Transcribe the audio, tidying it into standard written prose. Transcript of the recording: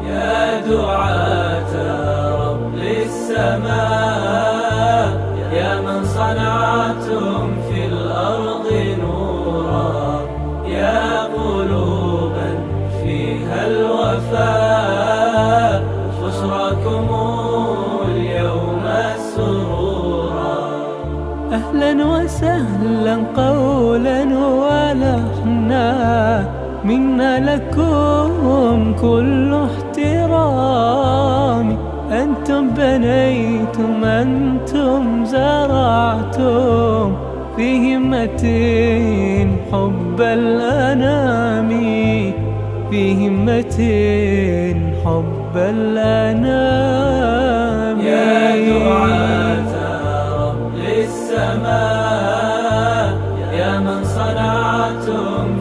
يا دعاة رب السماء، يا من صنعتم في الأرض نورا، يا قلوبا فيها الوفاء، بشراكم اليوم السرورا. أهلا وسهلا قولا ولحنا، منا لكم كل احترام. أنتم بنيتم، أنتم زرعتم في همة حب الأنام، في همة حب الأنام. يا دعاة رب السماء، يا من صنعتم